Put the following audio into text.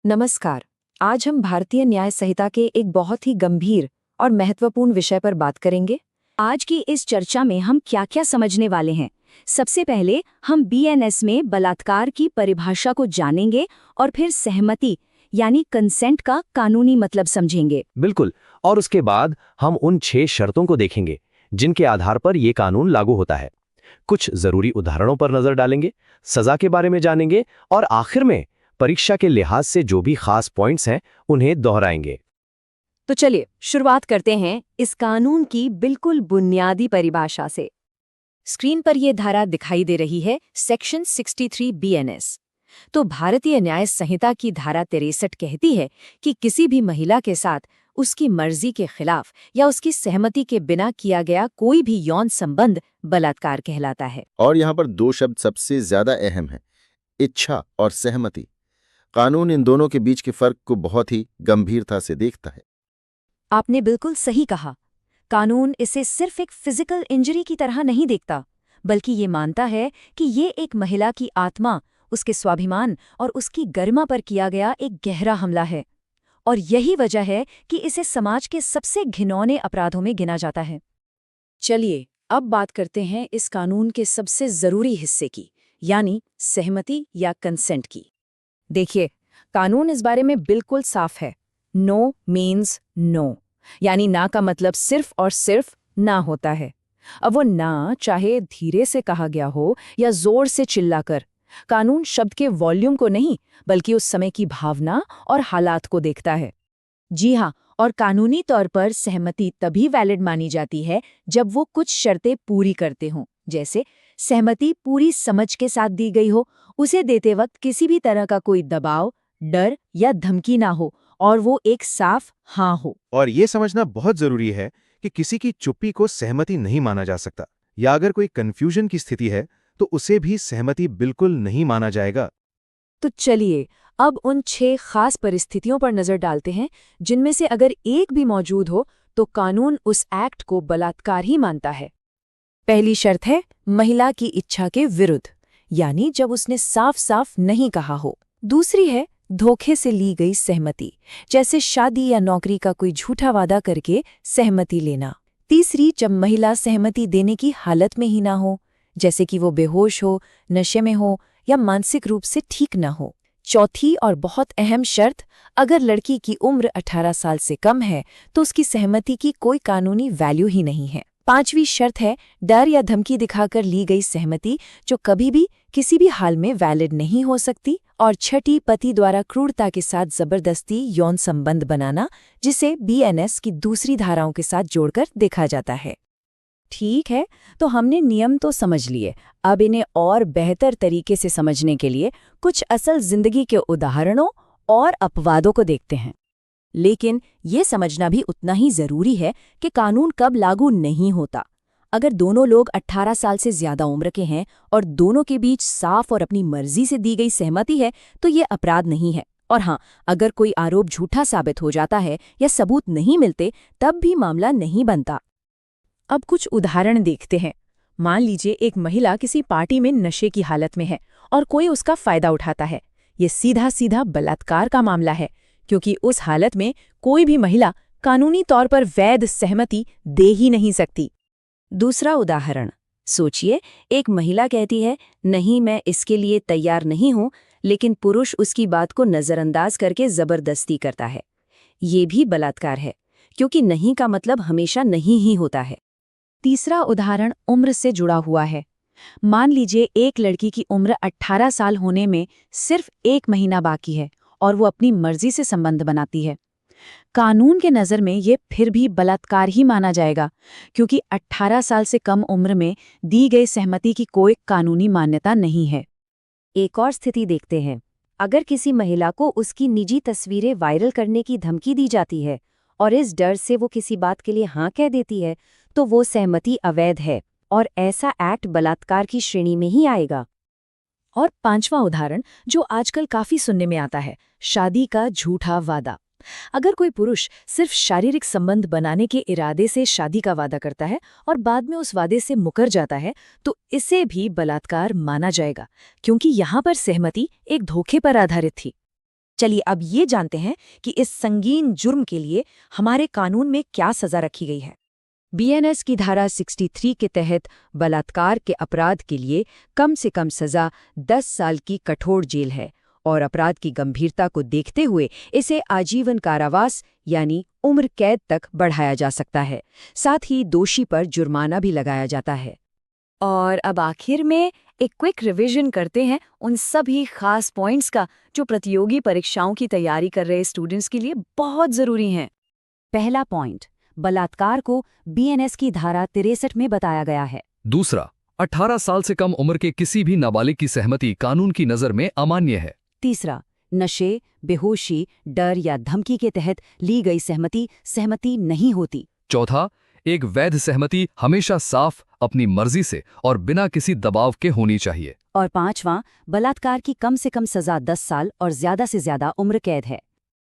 नमस्कार। आज हम भारतीय न्याय संहिता के एक बहुत ही गंभीर और महत्वपूर्ण विषय पर बात करेंगे। आज की इस चर्चा में हम क्या-क्या समझने वाले हैं। सबसे पहले हम बीएनएस में बलात्कार की परिभाषा को जानेंगे और फिर सहमति यानी कंसेंट का कानूनी मतलब समझेंगे। बिल्कुल। और उसके बाद हम उन 6 शर्तों को देखेंगे जिनके आधार पर ये कानून लागू होता है। कुछ जरूरी उदाहरणों पर नजर डालेंगे, सजा के बारे में जानेंगे और आखिर में परीक्षा के लिहाज से जो भी खास पॉइंट्स हैं उन्हें दोहराएंगे। तो चलिए शुरुआत करते हैं इस कानून की बिल्कुल बुनियादी परिभाषा से। स्क्रीन पर यह धारा दिखाई दे रही है, सेक्शन 63 बीएनएस। तो भारतीय न्याय संहिता की धारा 63 कहती है कि किसी भी महिला के साथ उसकी मर्जी के खिलाफ या उसकी सहमति के बिना किया गया कोई भी यौन संबंध बलात्कार कहलाता है। और यहाँ पर 2 शब्द सबसे ज्यादा अहम हैं, इच्छा और सहमति। कानून इन दोनों के बीच के फर्क को बहुत ही गंभीरता से देखता है। आपने बिल्कुल सही कहा। कानून इसे सिर्फ एक फिजिकल इंजरी की तरह नहीं देखता, बल्कि ये मानता है कि ये एक महिला की आत्मा, उसके स्वाभिमान और उसकी गरिमा पर किया गया एक गहरा हमला है। और यही वजह है कि इसे समाज के सबसे घिनौने अपराधों में गिना जाता है। चलिए अब बात करते हैं इस कानून के सबसे जरूरी हिस्से की, यानी सहमति या कंसेंट की। देखिए, कानून इस बारे में बिल्कुल साफ है। नो मीन्स नो, यानी ना का मतलब सिर्फ और सिर्फ ना होता है। अब वो ना चाहे धीरे से कहा गया हो या जोर से चिल्लाकर, कानून शब्द के वॉल्यूम को नहीं बल्कि उस समय की भावना और हालात को देखता है। जी हाँ, और कानूनी तौर पर सहमति तभी वैलिड मानी जाती है जब वो कुछ शर्तें पूरी करते हों। जैसे सहमति पूरी समझ के साथ दी गई हो, उसे देते वक्त किसी भी तरह का कोई दबाव, डर या धमकी ना हो और वो एक साफ हाँ हो। और ये समझना बहुत जरूरी है कि किसी की चुप्पी को सहमति नहीं माना जा सकता, या अगर कोई कंफ्यूजन की स्थिति है तो उसे भी सहमति बिल्कुल नहीं माना जाएगा। तो चलिए अब उन 6 खास परिस्थितियों पर नजर डालते हैं जिनमें से अगर एक भी मौजूद हो तो कानून उस एक्ट को बलात्कार ही मानता है। पहली शर्त है महिला की इच्छा के विरुद्ध, यानी जब उसने साफ साफ नहीं कहा हो। दूसरी है धोखे से ली गई सहमति, जैसे शादी या नौकरी का कोई झूठा वादा करके सहमति लेना। तीसरी, जब महिला सहमति देने की हालत में ही ना हो, जैसे कि वो बेहोश हो, नशे में हो या मानसिक रूप से ठीक न हो। चौथी और बहुत अहम शर्त, अगर लड़की की उम्र 18 साल से कम है तो उसकी सहमति की कोई कानूनी वैल्यू ही नहीं है। पांचवी शर्त है डर या धमकी दिखाकर ली गई सहमति, जो कभी भी किसी भी हाल में वैलिड नहीं हो सकती। और छठी, पति द्वारा क्रूरता के साथ जबरदस्ती यौन संबंध बनाना, जिसे बीएनएस की दूसरी धाराओं के साथ जोड़कर देखा जाता है। ठीक है, तो हमने नियम तो समझ लिए। अब इन्हें और बेहतर तरीके से समझने के लिए कुछ असल जिंदगी के उदाहरणों और अपवादों को देखते हैं। लेकिन ये समझना भी उतना ही जरूरी है कि कानून कब लागू नहीं होता। अगर दोनों लोग 18 साल से ज्यादा उम्र के हैं और दोनों के बीच साफ और अपनी मर्जी से दी गई सहमति है तो ये अपराध नहीं है। और हाँ, अगर कोई आरोप झूठा साबित हो जाता है या सबूत नहीं मिलते तब भी मामला नहीं बनता। अब कुछ उदाहरण देखते हैं। मान लीजिए एक महिला किसी पार्टी में नशे की हालत में है और कोई उसका फायदा उठाता है। ये सीधा सीधा बलात्कार का मामला है, क्योंकि उस हालत में कोई भी महिला कानूनी तौर पर वैध सहमति दे ही नहीं सकती। दूसरा उदाहरण, सोचिए एक महिला कहती है नहीं, मैं इसके लिए तैयार नहीं हूं, लेकिन पुरुष उसकी बात को नजरअंदाज करके जबरदस्ती करता है। ये भी बलात्कार है, क्योंकि नहीं का मतलब हमेशा नहीं ही होता है। तीसरा उदाहरण उम्र से जुड़ा हुआ है। मान लीजिए एक लड़की की उम्र 18 साल होने में सिर्फ 1 महीना बाकी है और वो अपनी मर्जी से संबंध बनाती है। कानून के नज़र में ये फिर भी बलात्कार ही माना जाएगा, क्योंकि 18 साल से कम उम्र में दी गई सहमति की कोई कानूनी मान्यता नहीं है। एक और स्थिति देखते हैं। अगर किसी महिला को उसकी निजी तस्वीरें वायरल करने की धमकी दी जाती है और इस डर से वो किसी बात के लिए हाँ कह देती है, तो वो सहमति अवैध है और ऐसा एक्ट बलात्कार की श्रेणी में ही आएगा। और पांचवा उदाहरण, जो आजकल काफी सुनने में आता है, शादी का झूठा वादा। अगर कोई पुरुष सिर्फ शारीरिक संबंध बनाने के इरादे से शादी का वादा करता है और बाद में उस वादे से मुकर जाता है, तो इसे भी बलात्कार माना जाएगा, क्योंकि यहाँ पर सहमति एक धोखे पर आधारित थी। चलिए अब ये जानते हैं कि इस संगीन जुर्म के लिए हमारे कानून में क्या सजा रखी गई है। बीएनएस की धारा 63 के तहत बलात्कार के अपराध के लिए कम से कम सजा 10 साल की कठोर जेल है और अपराध की गंभीरता को देखते हुए इसे आजीवन कारावास यानी उम्र कैद तक बढ़ाया जा सकता है। साथ ही दोषी पर जुर्माना भी लगाया जाता है। और अब आखिर में एक क्विक रिवीजन करते हैं उन सभी खास पॉइंट्स का जो प्रतियोगी परीक्षाओं की तैयारी कर रहे स्टूडेंट्स के लिए बहुत ज़रूरी हैं। पहला पॉइंट, बलात्कार को बीएनएस की धारा 63 में बताया गया है। दूसरा, 18 साल से कम उम्र के किसी भी नाबालिग की सहमति कानून की नज़र में अमान्य है। तीसरा, नशे, बेहोशी, डर या धमकी के तहत ली गई सहमति नहीं होती। चौथा, एक वैध सहमति हमेशा साफ, अपनी मर्जी से और बिना किसी दबाव के होनी चाहिए। और पांचवां, बलात्कार की कम से कम सजा 10 साल और ज्यादा से ज्यादा उम्र कैद है।